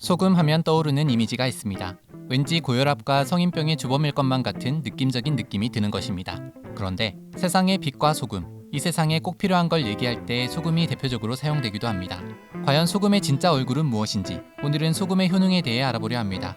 소금 하면 떠오르는 이미지가 있습니다. 왠지 고혈압과 성인병의 주범일 것만 같은 느낌적인 느낌이 드는 것입니다. 그런데 세상의 빛과 소금, 이 세상에 꼭 필요한 걸 얘기할 때 소금이 대표적으로 사용되기도 합니다. 과연 소금의 진짜 얼굴은 무엇인지 오늘은 소금의 효능에 대해 알아보려 합니다.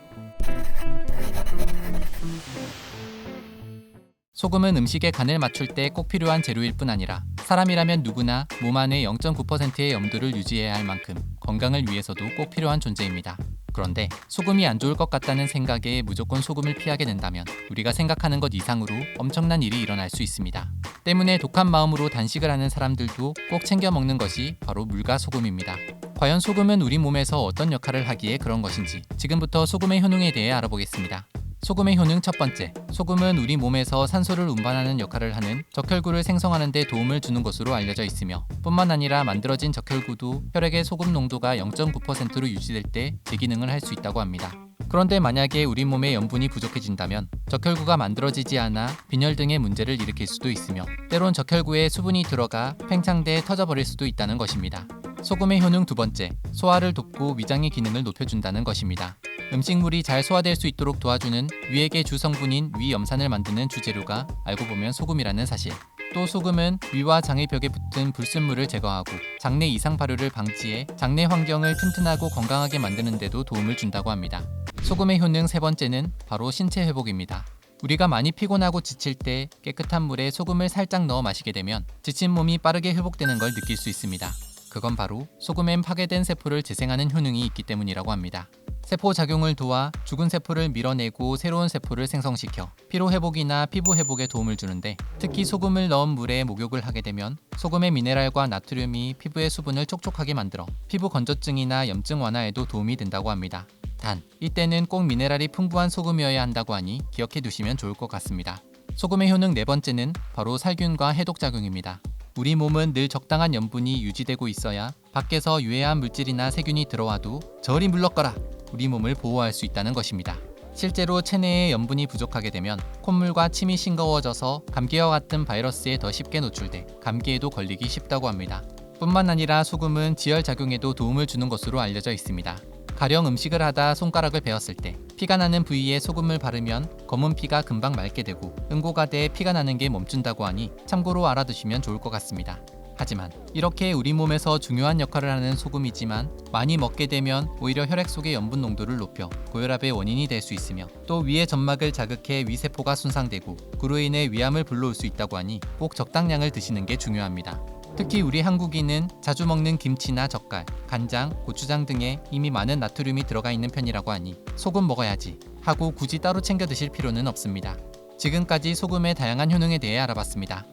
소금은 음식의 간을 맞출 때 꼭 필요한 재료일 뿐 아니라 사람이라면 누구나 몸 안에 0.9%의 염도를 유지해야 할 만큼 건강을 위해서도 꼭 필요한 존재입니다. 그런데 소금이 안 좋을 것 같다는 생각에 무조건 소금을 피하게 된다면 우리가 생각하는 것 이상으로 엄청난 일이 일어날 수 있습니다. 때문에 독한 마음으로 단식을 하는 사람들도 꼭 챙겨 먹는 것이 바로 물과 소금입니다. 과연 소금은 우리 몸에서 어떤 역할을 하기에 그런 것인지 지금부터 소금의 효능에 대해 알아보겠습니다. 소금의 효능 첫 번째, 소금은 우리 몸에서 산소를 운반하는 역할을 하는 적혈구를 생성하는 데 도움을 주는 것으로 알려져 있으며 뿐만 아니라 만들어진 적혈구도 혈액의 소금 농도가 0.9%로 유지될 때 제 기능을 할 수 있다고 합니다. 그런데 만약에 우리 몸에 염분이 부족해진다면 적혈구가 만들어지지 않아 빈혈 등의 문제를 일으킬 수도 있으며 때론 적혈구에 수분이 들어가 팽창돼 터져버릴 수도 있다는 것입니다. 소금의 효능 두 번째, 소화를 돕고 위장의 기능을 높여준다는 것입니다. 음식물이 잘 소화될 수 있도록 도와주는 위액의 주 성분인 위염산을 만드는 주재료가 알고 보면 소금이라는 사실. 또 소금은 위와 장의 벽에 붙은 불순물을 제거하고 장내 이상 발효를 방지해 장내 환경을 튼튼하고 건강하게 만드는 데도 도움을 준다고 합니다. 소금의 효능 세 번째는 바로 신체 회복입니다. 우리가 많이 피곤하고 지칠 때 깨끗한 물에 소금을 살짝 넣어 마시게 되면 지친 몸이 빠르게 회복되는 걸 느낄 수 있습니다. 그건 바로 소금엔 파괴된 세포를 재생하는 효능이 있기 때문이라고 합니다. 세포 작용을 도와 죽은 세포를 밀어내고 새로운 세포를 생성시켜 피로 회복이나 피부 회복에 도움을 주는데 특히 소금을 넣은 물에 목욕을 하게 되면 소금의 미네랄과 나트륨이 피부의 수분을 촉촉하게 만들어 피부 건조증이나 염증 완화에도 도움이 된다고 합니다. 단, 이때는 꼭 미네랄이 풍부한 소금이어야 한다고 하니 기억해 두시면 좋을 것 같습니다. 소금의 효능 네 번째는 바로 살균과 해독작용입니다. 우리 몸은 늘 적당한 염분이 유지되고 있어야 밖에서 유해한 물질이나 세균이 들어와도 저리 물러거라! 우리 몸을 보호할 수 있다는 것입니다. 실제로 체내에 염분이 부족하게 되면 콧물과 침이 싱거워져서 감기와 같은 바이러스에 더 쉽게 노출돼 감기에도 걸리기 쉽다고 합니다. 뿐만 아니라 소금은 지혈작용에도 도움을 주는 것으로 알려져 있습니다. 가령 음식을 하다 손가락을 베었을 때 피가 나는 부위에 소금을 바르면 검은 피가 금방 맑게 되고 응고가 돼 피가 나는 게 멈춘다고 하니 참고로 알아두시면 좋을 것 같습니다. 하지만 이렇게 우리 몸에서 중요한 역할을 하는 소금이지만 많이 먹게 되면 오히려 혈액 속의 염분 농도를 높여 고혈압의 원인이 될 수 있으며 또 위의 점막을 자극해 위세포가 손상되고 그로 인해 위암을 불러올 수 있다고 하니 꼭 적당량을 드시는 게 중요합니다. 특히 우리 한국인은 자주 먹는 김치나 젓갈, 간장, 고추장 등에 이미 많은 나트륨이 들어가 있는 편이라고 하니 소금 먹어야지 하고 굳이 따로 챙겨 드실 필요는 없습니다. 지금까지 소금의 다양한 효능에 대해 알아봤습니다.